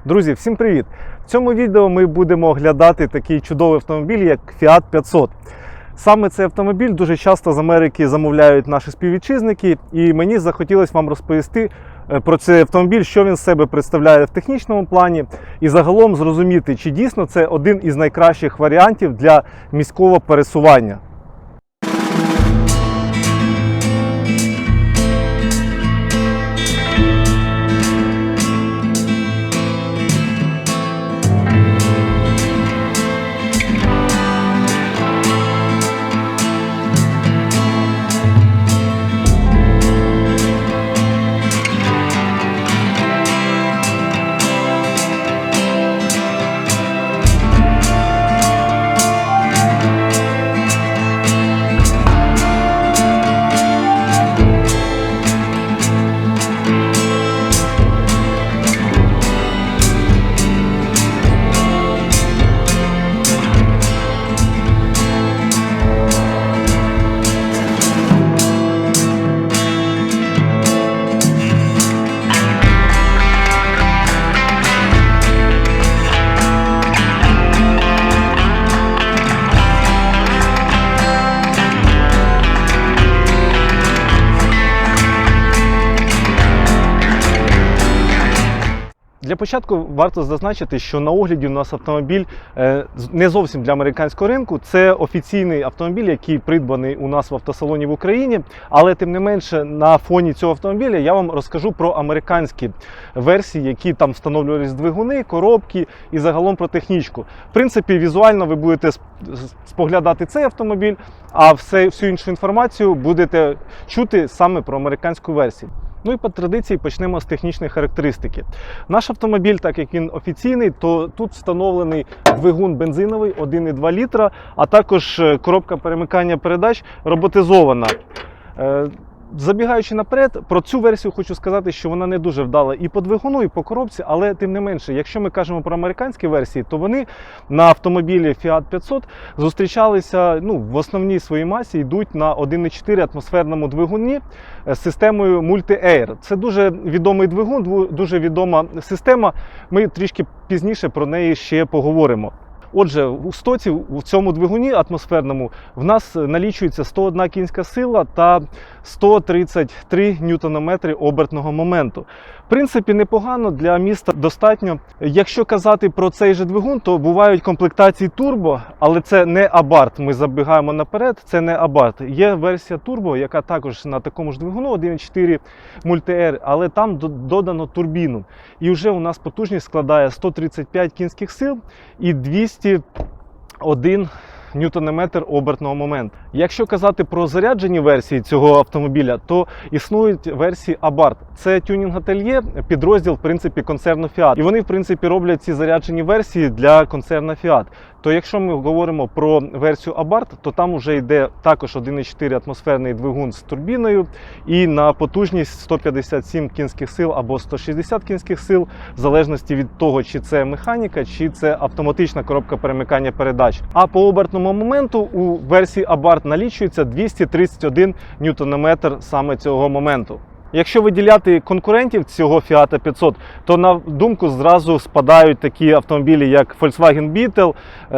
Друзі, всім привіт! В цьому відео ми будемо оглядати такий чудовий автомобіль, як Fiat 500. Саме цей автомобіль дуже часто з Америки замовляють наші співвітчизники, і мені захотілося вам розповісти про цей автомобіль, що він з себе представляє в технічному плані, і загалом зрозуміти, чи дійсно це один із найкращих варіантів для міського пересування. Для початку варто зазначити, що на огляді у нас автомобіль не зовсім для американського ринку. Це офіційний автомобіль, який придбаний у нас в автосалоні в Україні. Але тим не менше, на фоні цього автомобіля я вам розкажу про американські версії, які там встановлювались двигуни, коробки і загалом про технічку. В принципі, візуально ви будете споглядати цей автомобіль, а всю іншу інформацію будете чути саме про американську версію. Ну і по традиції почнемо з технічної характеристики. Наш автомобіль, так як він офіційний, то тут встановлений двигун бензиновий 1,2 літра, а також коробка перемикання передач роботизована. Забігаючи наперед, про цю версію хочу сказати, що вона не дуже вдала і по двигуну, і по коробці, але тим не менше, якщо ми кажемо про американські версії, то вони на автомобілі Fiat 500 зустрічалися, в основній своїй масі йдуть на 1,4 атмосферному двигуні з системою Multi-Air. Це дуже відомий двигун, дуже відома система, ми трішки пізніше про неї ще поговоримо. Отже, у стоці в цьому двигуні атмосферному в нас налічується 101 кінська сила та 133 ньютонометри обертного моменту. В принципі, непогано, для міста достатньо. Якщо казати про цей же двигун, то бувають комплектації турбо, але це не Abarth. Ми забігаємо наперед, це не Abarth. Є версія турбо, яка також на такому ж двигуну 1,4 Multi-Air, але там додано турбіну. І вже у нас потужність складає 135 кінських сил і 201 ньютонометр обертного моменту. Якщо казати про заряджені версії цього автомобіля, то існують версії Abarth. Це тюнінг-ательє, підрозділ, в принципі, концерну Fiat. І вони, в принципі, роблять ці заряджені версії для концерну Fiat. То якщо ми говоримо про версію Abarth, то там вже йде також 1,4 атмосферний двигун з турбіною і на потужність 157 кінських сил або 160 кінських сил, в залежності від того, чи це механіка, чи це автоматична коробка перемикання передач. А по обертному моменту у версії Abarth налічується 231 ньютонометр саме цього моменту. Якщо виділяти конкурентів цього Fiat 500, то на думку зразу спадають такі автомобілі, як Volkswagen Beetle,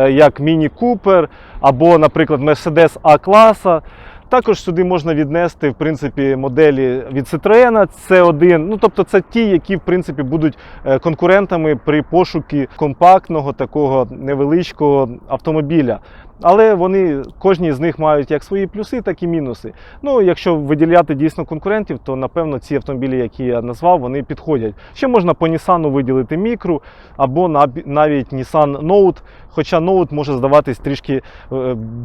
як Mini Cooper або, наприклад, Mercedes А-класа. Також сюди можна віднести, в принципі, моделі від Citroën C1. Тобто це ті, які, в принципі, будуть конкурентами при пошуку компактного, такого невеличкого автомобіля. Але вони, кожні з них мають як свої плюси, так і мінуси. Якщо виділяти дійсно конкурентів, то, напевно, ці автомобілі, які я назвав, вони підходять. Ще можна по Nissan виділити Micra або навіть Nissan Note, хоча Note може здаватись трішки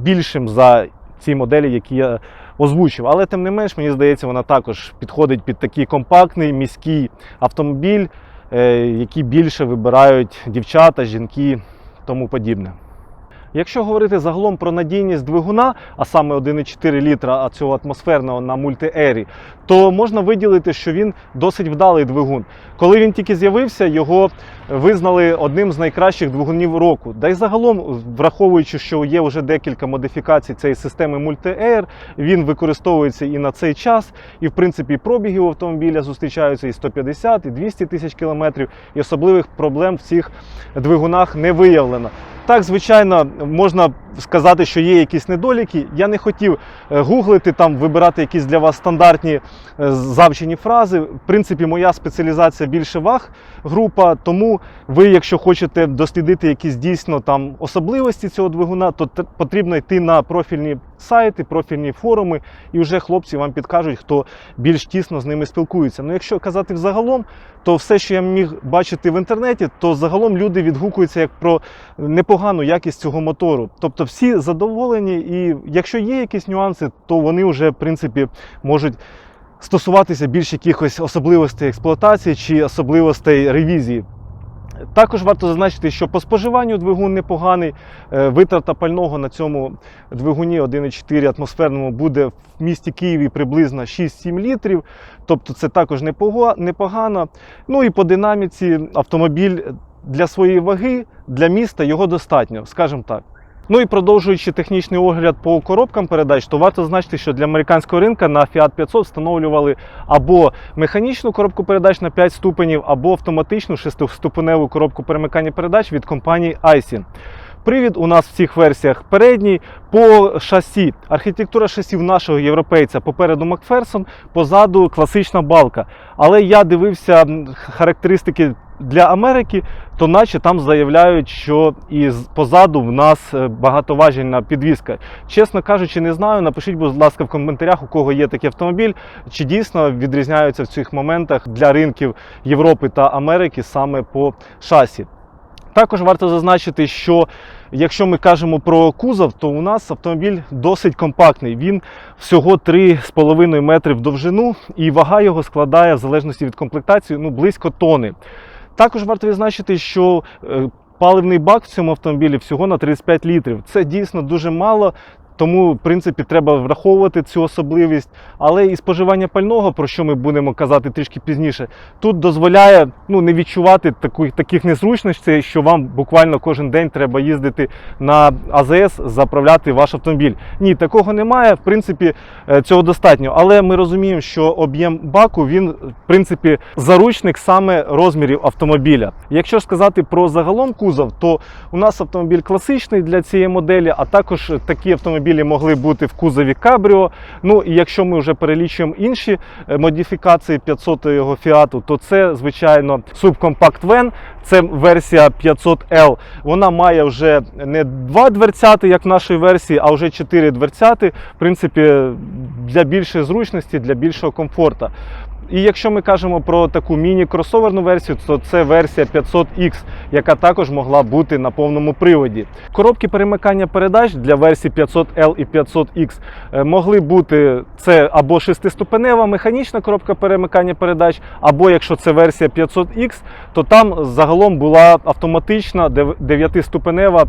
більшим за ці моделі, які я озвучив. Але тим не менш, мені здається, вона також підходить під такий компактний міський автомобіль, який більше вибирають дівчата, жінки, тому подібне. Якщо говорити загалом про надійність двигуна, а саме 1,4 літра, а цього атмосферного на мульти-ері, то можна виділити, що він досить вдалий двигун. Коли він тільки з'явився, його визнали одним з найкращих двигунів року. Да й загалом, враховуючи, що є вже декілька модифікацій цієї системи Multi-Air, він використовується і на цей час, і в принципі пробіги у автомобіля зустрічаються і 150, і 200 тисяч кілометрів, і особливих проблем в цих двигунах не виявлено. Так, звичайно, можна сказати, що є якісь недоліки. Я не хотів гуглити, там, вибирати якісь для вас стандартні завчені фрази. В принципі, моя спеціалізація більше ваг-група, тому ви, якщо хочете дослідити якісь дійсно там особливості цього двигуна, то потрібно йти на профільні сайти, профільні форуми, і вже хлопці вам підкажуть, хто більш тісно з ними спілкується. Ну, якщо казати взагалом, то все, що я міг бачити в інтернеті, то загалом люди відгукуються як про непогану якість цього мотору. Тобто всі задоволені, і якщо є якісь нюанси, то вони вже, в принципі, можуть стосуватися більш якихось особливостей експлуатації чи особливостей ревізії. Також варто зазначити, що по споживанню двигун непоганий. Витрата пального на цьому двигуні 1,4 атмосферному буде в місті Києві приблизно 6-7 літрів. Тобто це також непогано. Ну і по динаміці автомобіль для своєї ваги, для міста його достатньо, скажімо так. Ну і продовжуючи технічний огляд по коробкам передач, то варто зазначити, що для американського ринку на Fiat 500 встановлювали або механічну коробку передач на 5 ступенів, або автоматичну 6-ступеневу коробку перемикання передач від компанії Aisin. Привід у нас в цих версіях передній. По шасі, архітектура шасів нашого європейця: попереду Макферсон, позаду класична балка. Але я дивився характеристики для Америки, то наче там заявляють, що і позаду в нас багатоважільна підвізка. Чесно кажучи, не знаю. Напишіть, будь ласка, в коментарях, у кого є такий автомобіль, чи дійсно відрізняються в цих моментах для ринків Європи та Америки саме по шасі. Також варто зазначити, що якщо ми кажемо про кузов, то у нас автомобіль досить компактний. Він всього 3,5 метри в довжину, і вага його складає, в залежності від комплектації, близько тони. Також варто відзначити, що паливний бак в цьому автомобілі всього на 35 літрів. Це дійсно дуже мало. Тому, в принципі, треба враховувати цю особливість. Але і споживання пального, про що ми будемо казати трішки пізніше, тут дозволяє не відчувати таких незручностей, що вам буквально кожен день треба їздити на АЗС, заправляти ваш автомобіль. Ні, такого немає, в принципі, цього достатньо. Але ми розуміємо, що об'єм баку, він, в принципі, заручник саме розмірів автомобіля. Якщо сказати про загалом кузов, то у нас автомобіль класичний для цієї моделі, а також такі автомобілі могли бути в кузові Cabrio. Ну і якщо ми вже перелічуємо інші модифікації 500-го Fiat, то це, звичайно, Subcompact Van, це версія 500L. Вона має вже не 2 дверцяти, як в нашій версії, а вже 4 дверцяти, в принципі, для більшої зручності, для більшого комфорту. І якщо ми кажемо про таку міні-кросоверну версію, то це версія 500X, яка також могла бути на повному приводі. Коробки перемикання передач для версії 500L і 500X могли бути це або 6-ступенева механічна коробка перемикання передач, або якщо це версія 500X, то там загалом була автоматична 9-ступенева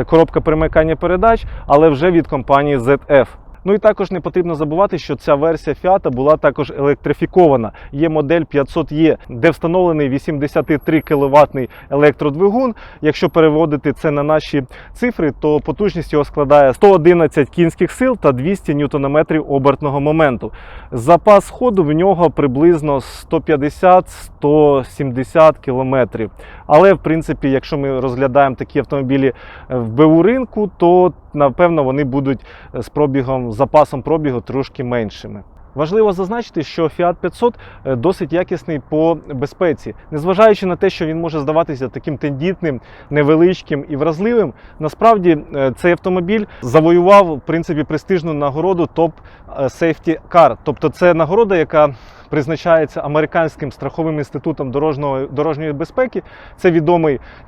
коробка перемикання передач, але вже від компанії ZF. Ну і також не потрібно забувати, що ця версія Fiat була також електрифікована. Є модель 500E, де встановлений 83 кВт електродвигун. Якщо переводити це на наші цифри, то потужність його складає 111 кінських сил та 200 Нм обертного моменту. Запас ходу в нього приблизно 150-170 км. Але, в принципі, якщо ми розглядаємо такі автомобілі в БУ ринку, то, напевно, вони будуть з запасом пробігу трошки меншими. Важливо зазначити, що Fiat 500 досить якісний по безпеці. Незважаючи на те, що він може здаватися таким тендітним, невеличким і вразливим, насправді цей автомобіль завоював, в принципі, престижну нагороду Top Safety Car. Тобто це нагорода, яка призначається Американським страховим інститутом дорожньої безпеки. Це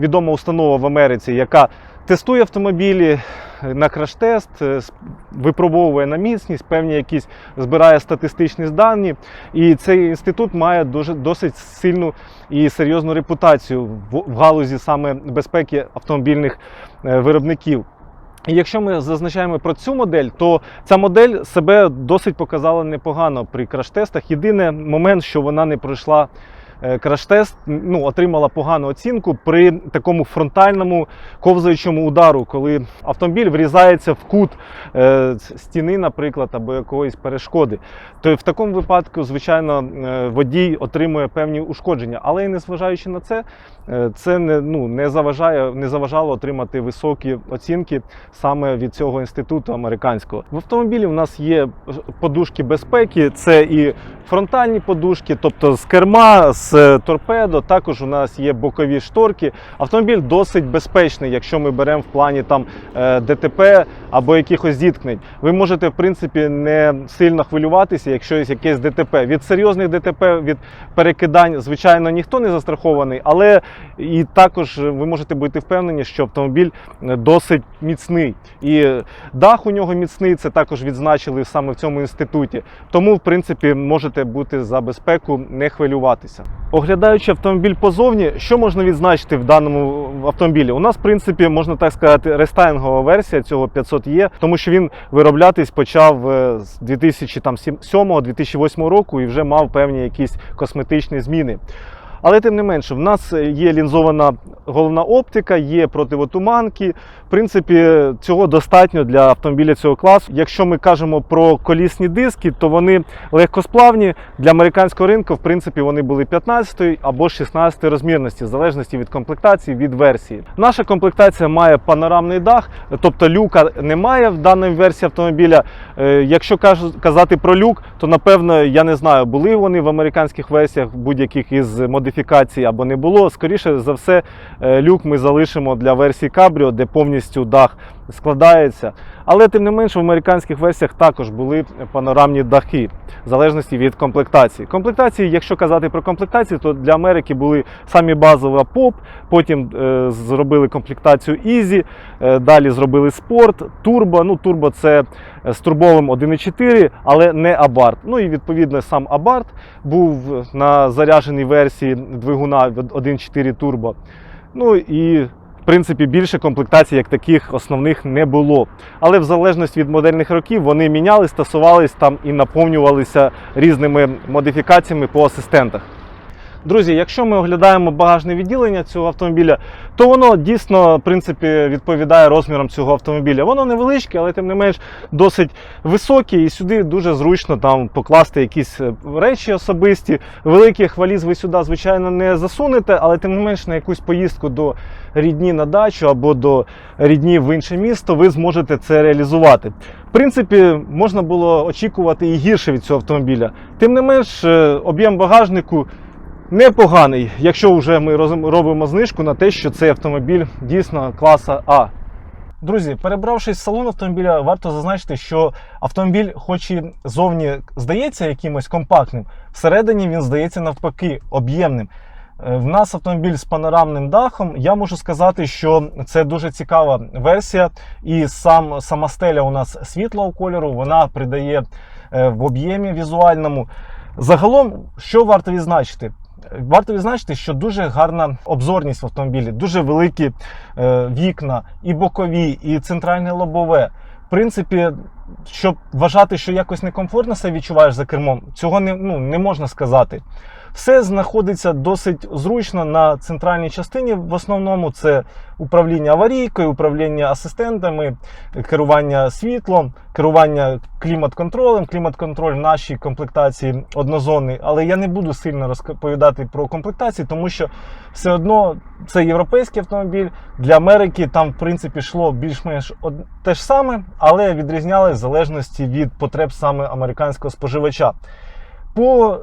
відома установа в Америці, яка тестує автомобілі на краш-тест, випробовує на міцність, певні якісь збирає статистичні дані. І цей інститут має досить сильну і серйозну репутацію в галузі саме безпеки автомобільних виробників. І якщо ми зазначаємо про цю модель, то ця модель себе досить показала непогано при краш-тестах. Єдиний момент, що вона не пройшла краш-тест, отримала погану оцінку при такому фронтальному ковзаючому удару, коли автомобіль врізається в кут стіни, наприклад, або якоїсь перешкоди. То в такому випадку, звичайно, водій отримує певні ушкодження. Але і незважаючи на це, це не заважало отримати високі оцінки саме від цього інституту американського. В автомобілі у нас є подушки безпеки, це і фронтальні подушки, тобто з керма, з торпедо, також у нас є бокові шторки. Автомобіль досить безпечний, якщо ми беремо в плані там ДТП або якихось зіткнень. Ви можете, в принципі, не сильно хвилюватися, якщо є якесь ДТП. Від серйозних ДТП, від перекидань, звичайно, ніхто не застрахований, але і також ви можете бути впевнені, що автомобіль досить міцний. І дах у нього міцний, це також відзначили саме в цьому інституті. Тому, в принципі, можете бути за безпеку, не хвилюватися. Оглядаючи автомобіль позовні, що можна відзначити в даному автомобілі? У нас, в принципі, можна так сказати, рестайлінгова версія цього 500E, тому що він вироблятись почав з 2007-2008 року і вже мав певні якісь косметичні зміни. Але тим не менше, в нас є лінзована головна оптика, є противотуманки. В принципі, цього достатньо для автомобіля цього класу. Якщо ми кажемо про колісні диски, то вони легкосплавні. Для американського ринку, в принципі, вони були 15 або 16 розмірності, в залежності від комплектації, від версії. Наша комплектація має панорамний дах, тобто люка немає в даній версії автомобіля. Якщо казати про люк, то, напевно, я не знаю, були вони в американських версіях будь-яких із модифікацій або не було. Скоріше за все, люк ми залишимо для версії Cabrio, де повністю дах складається. Але тим не менше в американських версіях також були панорамні дахи, в залежності від комплектації. Комплектації, якщо казати про комплектації, то для Америки були самі базові POP, потім зробили комплектацію Easy, далі зробили Sport, Turbo. Turbo це з турбовим 1.4, але не Abarth. І відповідно сам Abarth був на зарядженій версії двигуна 1.4 Turbo. І в принципі, більше комплектацій, як таких основних, не було. Але в залежності від модельних років вони мінялись, стосувались там і наповнювалися різними модифікаціями по асистентах. Друзі, якщо ми оглядаємо багажне відділення цього автомобіля, то воно дійсно, в принципі, відповідає розмірам цього автомобіля. Воно невеличке, але тим не менш досить високе, і сюди дуже зручно там покласти якісь речі особисті. Великих валіз ви сюди, звичайно, не засунете, але тим не менш на якусь поїздку до рідні на дачу або до рідні в інше місто ви зможете це реалізувати. В принципі, можна було очікувати і гірше від цього автомобіля. Тим не менш, об'єм багажнику непоганий, якщо вже ми робимо знижку на те, що цей автомобіль дійсно класа А. Друзі, перебравшись в салон автомобіля, варто зазначити, що автомобіль, хоч і зовні здається якимось компактним, всередині він здається навпаки об'ємним. В нас автомобіль з панорамним дахом. Я можу сказати, що це дуже цікава версія, і сама стеля у нас світлого кольору, вона придає в об'ємі візуальному. Загалом, що варто відзначити? Варто відзначити, що дуже гарна обзорність в автомобілі, дуже великі вікна, і бокові, і центральне лобове. В принципі, щоб вважати, що якось некомфортно себе відчуваєш за кермом, цього не можна сказати. Все знаходиться досить зручно на центральній частині. В основному це управління аварійкою, управління асистентами, керування світлом, керування клімат-контролем. Клімат-контроль в нашій комплектації однозонний, але я не буду сильно розповідати про комплектації, тому що все одно це європейський автомобіль. Для Америки там, в принципі, йшло більш-менш те ж саме, але відрізнялось в залежності від потреб саме американського споживача. По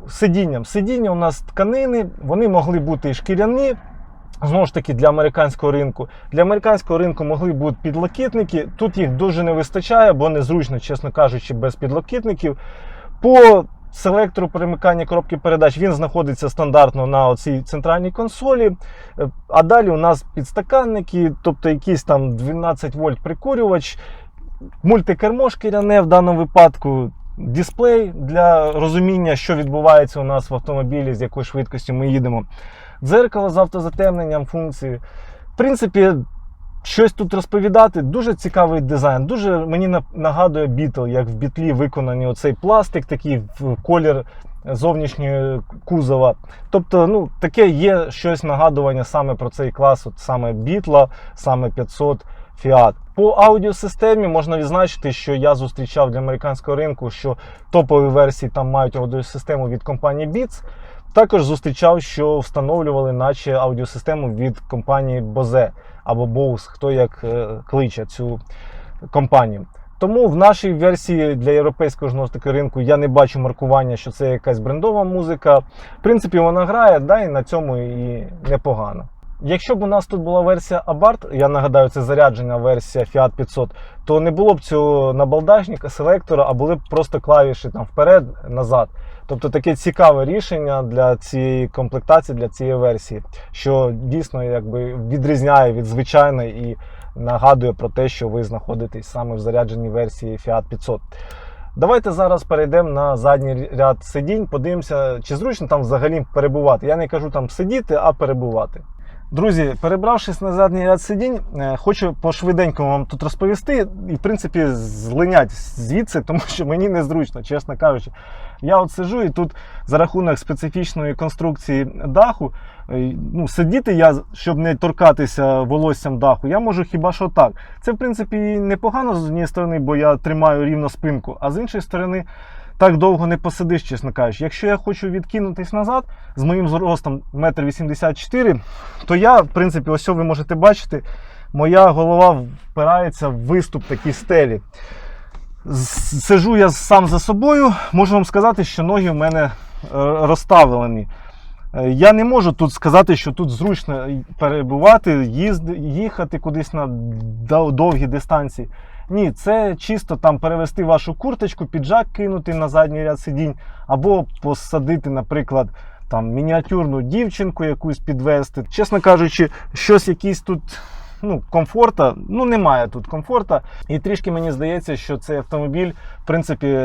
сидінням. Сидіння у нас тканини, вони могли бути і шкіряні, знову ж таки, для американського ринку. Для американського ринку могли бути підлокітники, тут їх дуже не вистачає, бо незручно, чесно кажучи, без підлокітників. По селектору перемикання коробки передач він знаходиться стандартно на цій центральній консолі, а далі у нас підстаканники, тобто якийсь там 12 вольт прикурювач, мультикермо шкіряне в даному випадку, дисплей для розуміння, що відбувається у нас в автомобілі, з якою швидкістю ми їдемо. Дзеркало з автозатемненням функції. В принципі, щось тут розповідати. Дуже цікавий дизайн, дуже мені нагадує Beetle, як в Бітлі виконаний оцей пластик, такий в колір зовнішнього кузова. Тобто, ну, таке є щось нагадування саме про цей клас, от саме Beetle, саме 500 Fiat. По аудіосистемі можна відзначити, що я зустрічав для американського ринку, що топові версії там мають аудіосистему від компанії Beats. Також зустрічав, що встановлювали наче аудіосистему від компанії Bose або Bose, хто як кличе цю компанію. Тому в нашій версії для європейського ж таки ринку я не бачу маркування, що це якась брендова музика. В принципі, вона грає, да, і на цьому і непогано. Якщо б у нас тут була версія Abarth, я нагадаю, це заряджена версія Fiat 500, то не було б цього набалдажника, селектора, а були б просто клавіші там вперед, назад. Тобто таке цікаве рішення для цієї комплектації, для цієї версії, що дійсно якби відрізняє від звичайної і нагадує про те, що ви знаходитесь саме в зарядженій версії Fiat 500. Давайте зараз перейдемо на задній ряд сидінь, подивимося, чи зручно там взагалі перебувати. Я не кажу там сидіти, а перебувати. Друзі, перебравшись на задній ряд сидінь, хочу по-швиденькому вам тут розповісти і, в принципі, злинять звідси, тому що мені незручно, чесно кажучи. Я от сиджу і тут за рахунок специфічної конструкції даху, ну, сидіти я, щоб не торкатися волоссям даху, я можу хіба що так. Це, в принципі, непогано з однієї сторони, бо я тримаю рівно спинку, а з іншої сторони, так довго не посидиш, чесно кажучи. Якщо я хочу відкинутись назад з моїм зростом 1,84 м, то я, в принципі, ось ви можете бачити, моя голова впирається в виступ такій стелі. Сиджу я сам за собою, можу вам сказати, що ноги в мене розставлені. Я не можу тут сказати, що тут зручно перебувати, їхати кудись на довгі дистанції. Ні, це чисто там перевести вашу курточку, піджак кинути на задній ряд сидінь, або посадити, наприклад, там мініатюрну дівчинку якусь підвести. Чесно кажучи, щось якийсь тут, ну, комфорта, ну, немає тут комфорта. І трішки мені здається, що цей автомобіль, в принципі,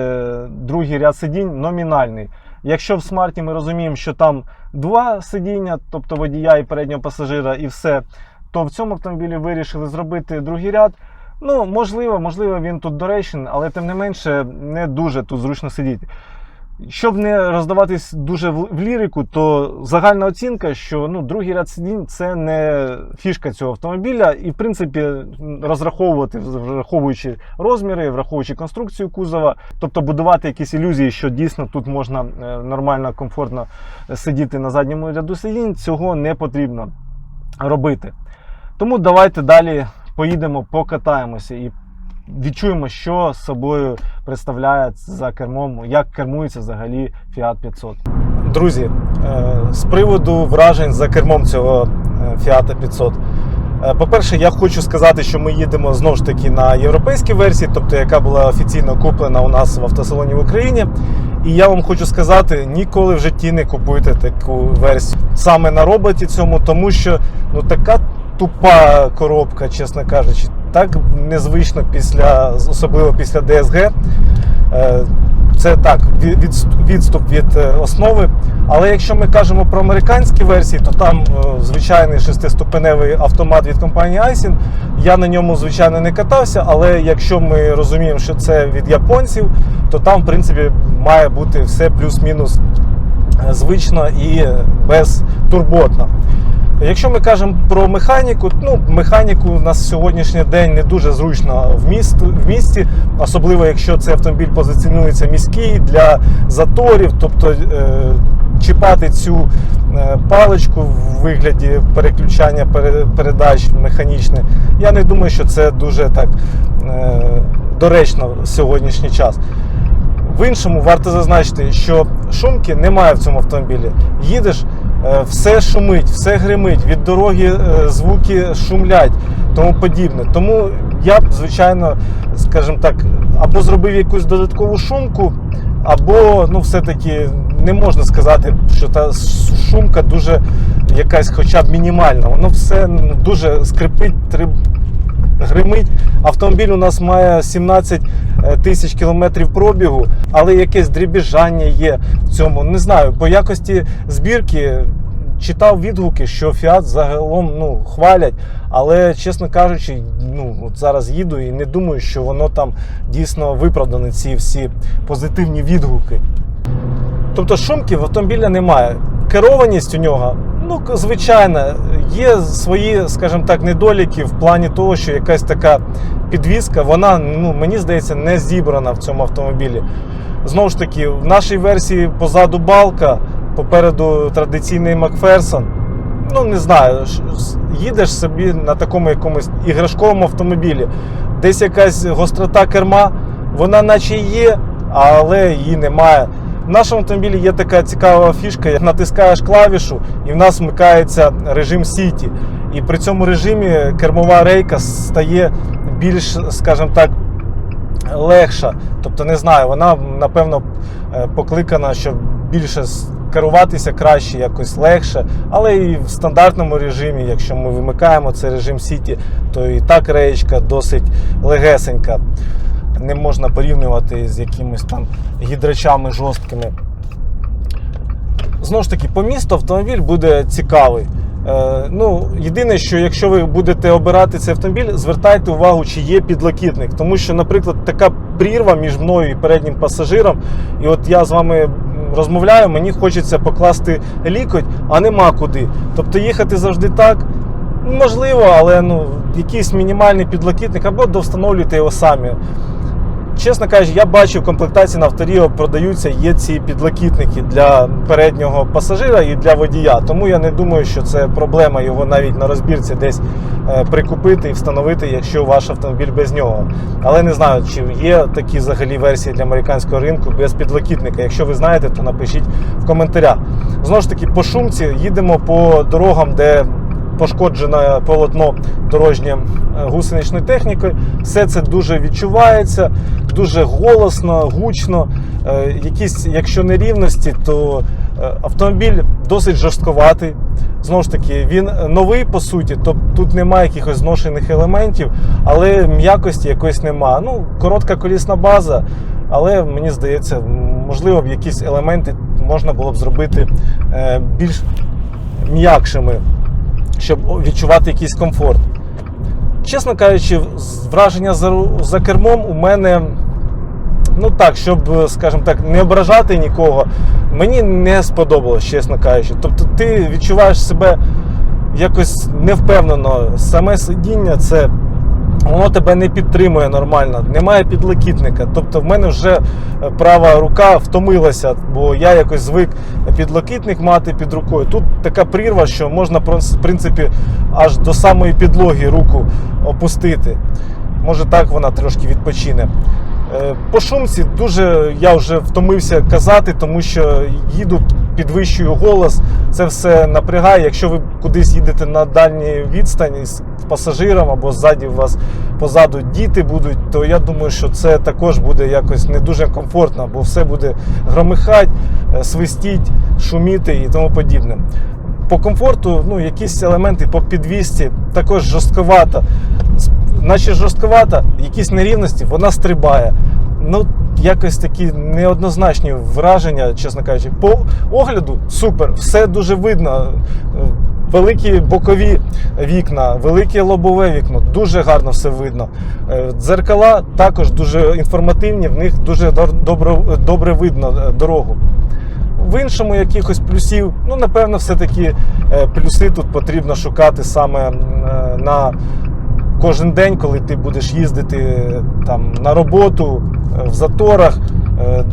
другий ряд сидінь номінальний. Якщо в смарті ми розуміємо, що там два сидіння, тобто водія і переднього пасажира і все, то в цьому автомобілі вирішили зробити другий ряд. Ну, можливо, він тут доречний, але тим не менше не дуже тут зручно сидіти. Щоб не роздаватись дуже в лірику, то загальна оцінка, що, ну, другий ряд сидінь – це не фішка цього автомобіля. І, в принципі, розраховувати, враховуючи розміри, враховуючи конструкцію кузова, тобто будувати якісь ілюзії, що дійсно тут можна нормально, комфортно сидіти на задньому ряду сидінь, цього не потрібно робити. Тому давайте далі поїдемо, покатаємося і відчуємо, що собою представляє за кермом, як кермується взагалі Fiat 500. Друзі, з приводу вражень за кермом цього Fiat 500. По-перше, я хочу сказати, що ми їдемо знову ж таки на європейській версії, тобто яка була офіційно куплена у нас в автосалоні в Україні. І я вам хочу сказати, ніколи в житті не купуйте таку версію саме на роботі цьому, тому що, ну, така тупа коробка, чесно кажучи, так незвично, особливо після DSG. Це так, відступ від основи. Але якщо ми кажемо про американські версії, то там звичайний 6-ступеневий автомат від компанії Aisin. Я на ньому, звичайно, не катався, але якщо ми розуміємо, що це від японців, то там, в принципі, має бути все плюс-мінус звично і безтурботно. Якщо ми кажемо про механіку, ну, механіку у нас сьогоднішній день не дуже зручно в місті, особливо якщо цей автомобіль позиціонується міський для заторів, тобто чіпати цю паличку в вигляді переключання передач механічних, я не думаю, що це дуже так доречно в сьогоднішній час. В іншому варто зазначити, що шумки немає в цьому автомобілі. Їдеш, все шумить, все гримить, від дороги звуки шумлять, тому подібне. Тому я б, звичайно, скажімо так, або зробив якусь додаткову шумку, або, ну, все-таки не можна сказати, що та шумка дуже якась хоча б мінімальна. Воно все дуже скрипить, гримить. Автомобіль у нас має 17 тисяч кілометрів пробігу, але якесь дребіжання є в цьому. Не знаю, по якості збірки, читав відгуки, що Fiat загалом хвалять, але, чесно кажучи, от зараз їду і не думаю, що воно там дійсно виправдані, ці всі позитивні відгуки. Тобто шумки в автомобіля немає. Керованість у нього, звичайно, є свої, скажімо так, недоліки в плані того, що якась така підвізка, вона, мені здається, не зібрана в цьому автомобілі. Знову ж таки, в нашій версії позаду балка, попереду традиційний Макферсон. Не знаю, їдеш собі на такому якомусь іграшковому автомобілі, десь якась гострота керма, вона наче є, але її немає. В нашому автомобілі є така цікава фішка, як натискаєш клавішу і в нас вмикається режим City. І при цьому режимі кермова рейка стає більш, скажімо так, легша. Тобто, не знаю, вона, напевно, покликана, щоб більше керуватися краще, якось легше. Але і в стандартному режимі, якщо ми вимикаємо цей режим City, то і так реєчка досить легесенька. Не можна порівнювати з якимись там гідрачами жорсткими. Знову ж таки, по місту автомобіль буде цікавий. Єдине, що якщо ви будете обирати цей автомобіль, звертайте увагу, чи є підлокітник. Тому що, наприклад, така прірва між мною і переднім пасажиром, і от я з вами розмовляю, мені хочеться покласти лікоть, а нема куди. Тобто їхати завжди так, можливо, але якийсь мінімальний підлокітник, або довстановлюйте його самі. Чесно кажучи, я бачив, в комплектації на Авторіо продаються, є ці підлокітники для переднього пасажира і для водія. Тому я не думаю, що це проблема його навіть на розбірці десь прикупити і встановити, якщо ваш автомобіль без нього. Але не знаю, чи є такі взагалі версії для американського ринку без підлокітника. Якщо ви знаєте, то напишіть в коментарях. Знову ж таки, по шумці їдемо по дорогам, де пошкоджене полотно дорожнє гусеничною технікою. Все це дуже відчувається, дуже голосно, гучно. Якісь, якщо нерівності, то автомобіль досить жорстковатий. Знову ж таки, він новий по суті, тобто тут немає якихось зношених елементів, але м'якості якоїсь нема. Коротка колісна база, але мені здається, можливо, якісь елементи можна було б зробити більш м'якшими, щоб відчувати якийсь комфорт. Чесно кажучи, враження за кермом у мене, щоб, скажімо так, не ображати нікого, мені не сподобалось, чесно кажучи. Тобто ти відчуваєш себе якось невпевнено. Саме сидіння, воно тебе не підтримує нормально, немає підлокітника. Тобто в мене вже права рука втомилася, бо я якось звик підлокітник мати під рукою. Тут така прірва, що можна, в принципі, аж до самої підлоги руку опустити. Може так вона трошки відпочине. По шумці дуже я вже втомився казати, тому що їду, підвищую голос, це все напрягає. Якщо ви кудись їдете на дальній відстані з пасажиром або ззаді у вас позаду діти будуть, то я думаю, що це також буде якось не дуже комфортно, бо все буде громихати, свистіть, шуміти і тому подібне. По комфорту, якісь елементи по підвісці також жорстковата. Наче жорстковата, якісь нерівності, вона стрибає. Якось такі неоднозначні враження, чесно кажучи. По огляду супер, все дуже видно. Великі бокові вікна, велике лобове вікно, дуже гарно все видно. Дзеркала також дуже інформативні, в них дуже добре видно дорогу. В іншому якихось плюсів, напевно, все-таки плюси тут потрібно шукати саме на кожен день, коли ти будеш їздити там на роботу, в заторах,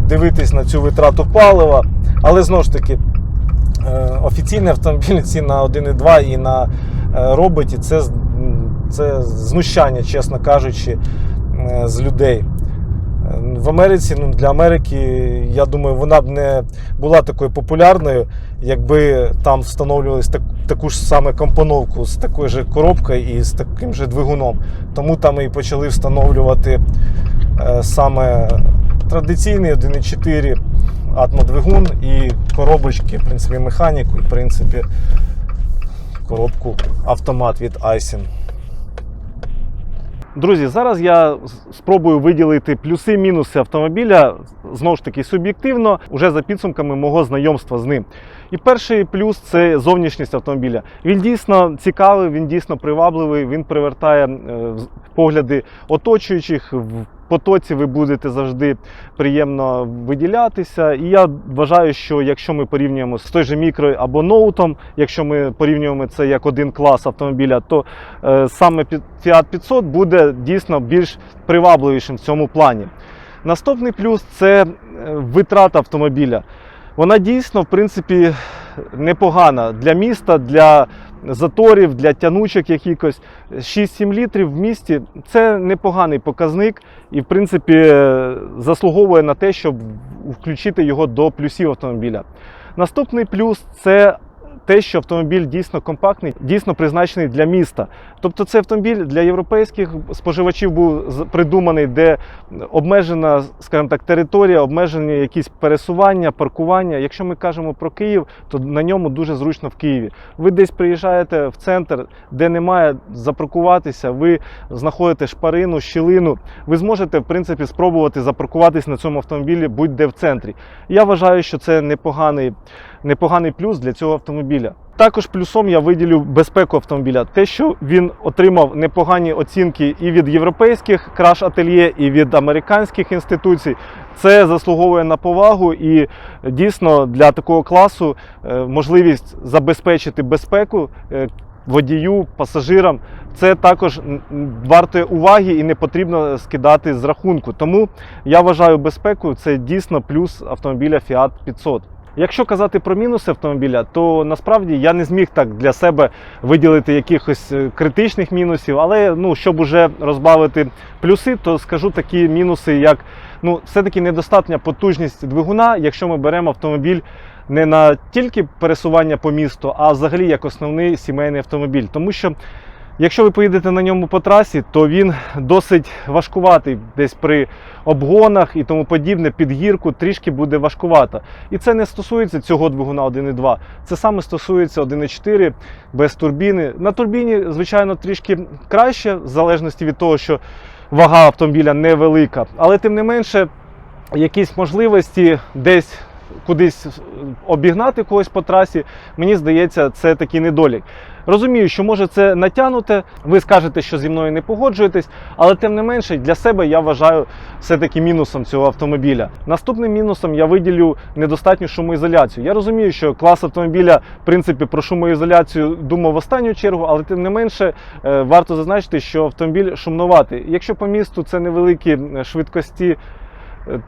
дивитись на цю витрату палива. Але знову ж таки, офіційні автомобілі ці на 1.2 і на роботі це знущання, чесно кажучи, з людей. В Америці, для Америки, я думаю, вона б не була такою популярною, якби там встановлювали таку ж саме компоновку з такою ж коробкою і з таким же двигуном. Тому там і почали встановлювати саме традиційний 1.4 атмодвигун і коробочки, в принципі, механіку і, в принципі, коробку автомат від Aisin. Друзі, зараз я спробую виділити плюси-мінуси автомобіля, знову ж таки суб'єктивно, уже за підсумками мого знайомства з ним. І перший плюс – це зовнішність автомобіля. Він дійсно цікавий, він дійсно привабливий, він привертає погляди оточуючих. В потоці ви будете завжди приємно виділятися. І я вважаю, що якщо ми порівнюємо з той же мікро або ноутом, якщо ми порівнюємо це як один клас автомобіля, то саме Fiat 500 буде дійсно більш привабливішим в цьому плані. Наступний плюс – це витрата автомобіля. Вона дійсно, в принципі, непогана для міста, для заторів, для тянучок якихось. 6-7 літрів в місті – це непоганий показник і, в принципі, заслуговує на те, щоб включити його до плюсів автомобіля. Наступний плюс – це те, що автомобіль дійсно компактний, дійсно призначений для міста. Тобто це автомобіль для європейських споживачів був придуманий, де обмежена, скажімо так, територія, обмежені якісь пересування, паркування. Якщо ми кажемо про Київ, то на ньому дуже зручно в Києві. Ви десь приїжджаєте в центр, де немає запаркуватися, ви знаходите шпарину, щілину, ви зможете, в принципі, спробувати запаркуватись на цьому автомобілі будь-де в центрі. Я вважаю, що це непоганий плюс для цього автомобіля. Також плюсом я виділю безпеку автомобіля. Те, що він отримав непогані оцінки і від європейських краш-ательє, і від американських інституцій, це заслуговує на повагу і дійсно для такого класу можливість забезпечити безпеку водію, пасажирам, це також варте уваги і не потрібно скидати з рахунку. Тому я вважаю безпеку це дійсно плюс автомобіля Fiat 500. Якщо казати про мінуси автомобіля, то насправді я не зміг так для себе виділити якихось критичних мінусів, але щоб уже розбавити плюси, то скажу такі мінуси, як все-таки недостатня потужність двигуна, якщо ми беремо автомобіль не на тільки пересування по місту, а взагалі як основний сімейний автомобіль. Тому що якщо ви поїдете на ньому по трасі, то він досить важкуватий десь при обгонах і тому подібне, під гірку трішки буде важкувато. І це не стосується цього двигуна 1.2, це саме стосується 1.4 без турбіни. На турбіні, звичайно, трішки краще, в залежності від того, що вага автомобіля невелика. Але тим не менше, якісь можливості десь кудись обігнати когось по трасі, мені здається, це такий недолік. Розумію, що може це натягнуте, ви скажете, що зі мною не погоджуєтесь, але тим не менше для себе я вважаю все-таки мінусом цього автомобіля. Наступним мінусом я виділю недостатню шумоізоляцію. Я розумію, що клас автомобіля, в принципі, про шумоізоляцію думав в останню чергу, але тим не менше варто зазначити, що автомобіль шумноватий. Якщо по місту це невеликі швидкості,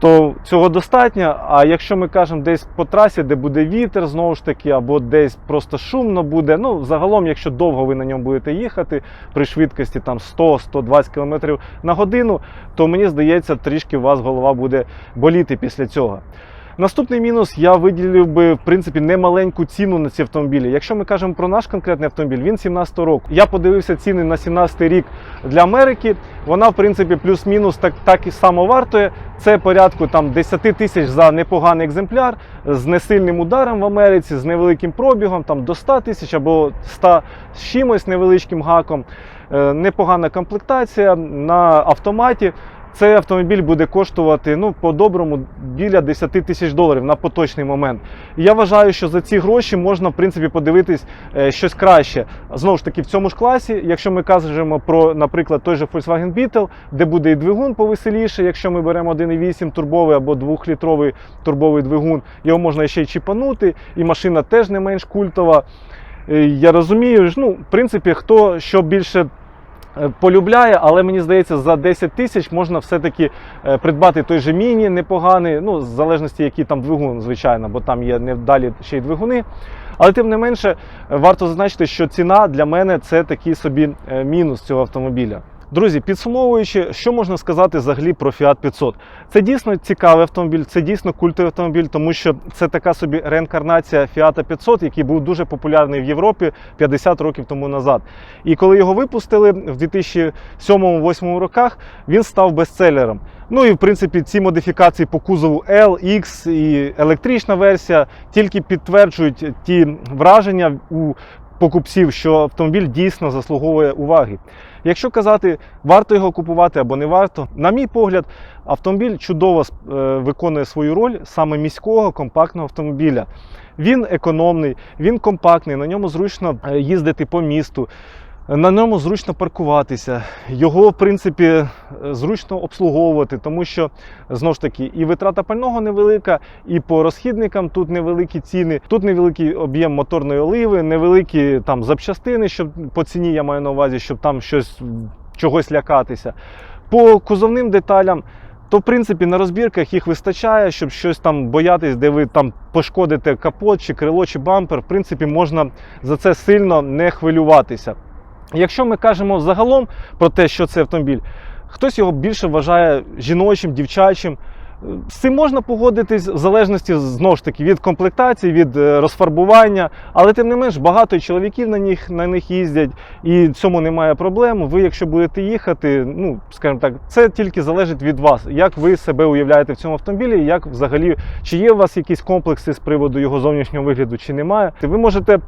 то цього достатньо, а якщо ми кажемо десь по трасі, де буде вітер, знову ж таки, або десь просто шумно буде, загалом, якщо довго ви на ньому будете їхати, при швидкості 100-120 км на годину, то мені здається, трішки у вас голова буде боліти після цього. Наступний мінус, я виділив би, в принципі, немаленьку ціну на ці автомобілі. Якщо ми кажемо про наш конкретний автомобіль, він 17-го року. Я подивився ціни на 17-й рік для Америки. Вона, в принципі, плюс-мінус так і само вартує. Це порядку 10 тисяч за непоганий екземпляр, з несильним ударом в Америці, з невеликим пробігом, до 100 тисяч або 100 з чимось невеличким гаком. Непогана комплектація на автоматі. Цей автомобіль буде коштувати, по-доброму, біля 10 тисяч доларів на поточний момент. І я вважаю, що за ці гроші можна, в принципі, подивитись щось краще. Знову ж таки, в цьому ж класі, якщо ми кажемо про, наприклад, той же Volkswagen Beetle, де буде і двигун повеселіше, якщо ми беремо 1.8 турбовий або 2-літровий турбовий двигун, його можна ще й чіпанути, і машина теж не менш культова. Я розумію, в принципі, хто що більше полюбляє, але мені здається, за 10 тисяч можна все-таки придбати той же міні непоганий, в залежності який там двигун, звичайно, бо там є невдалі ще й двигуни. Але тим не менше, варто зазначити, що ціна для мене це такий собі мінус цього автомобіля. Друзі, підсумовуючи, що можна сказати взагалі про Fiat 500? Це дійсно цікавий автомобіль, це дійсно культовий автомобіль, тому що це така собі реінкарнація Fiat 500, який був дуже популярний в Європі 50 років тому назад. І коли його випустили в 2007-2008 роках, він став бестселером. І в принципі ці модифікації по кузову L, X і електрична версія тільки підтверджують ті враження у покупців, що автомобіль дійсно заслуговує уваги. Якщо казати, варто його купувати або не варто, на мій погляд, автомобіль чудово виконує свою роль саме міського компактного автомобіля. Він економний, він компактний, на ньому зручно їздити по місту, на ньому зручно паркуватися, його, в принципі, зручно обслуговувати, тому що, знову ж таки, і витрата пального невелика, і по розхідникам тут невеликі ціни, тут невеликий об'єм моторної оливи, невеликі там запчастини, щоб по ціні я маю на увазі, щоб там чогось лякатися. По кузовним деталям, то, в принципі, на розбірках їх вистачає, щоб щось там боятись, де ви там пошкодите капот, чи крило, чи бампер, в принципі, можна за це сильно не хвилюватися. Якщо ми кажемо загалом про те, що це автомобіль, хтось його більше вважає жіночим, дівчачим. З цим можна погодитись в залежності, знову ж таки, від комплектації, від розфарбування, але тим не менш багато чоловіків на них їздять і в цьому немає проблем. Ви, якщо будете їхати, ну, скажімо так, це тільки залежить від вас, як ви себе уявляєте в цьому автомобілі, як взагалі, чи є у вас якісь комплекси з приводу його зовнішнього вигляду, чи немає. Ви можете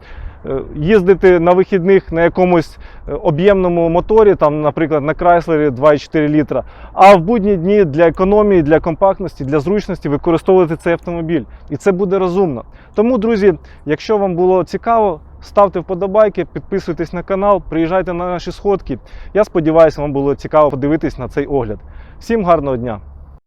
їздити на вихідних на якомусь об'ємному моторі, там, наприклад, на Chrysler 2,4 літра, а в будні дні для економії, для компактності, для зручності використовувати цей автомобіль. І це буде розумно. Тому, друзі, якщо вам було цікаво, ставте вподобайки, підписуйтесь на канал, приїжджайте на наші сходки. Я сподіваюся, вам було цікаво подивитись на цей огляд. Всім гарного дня!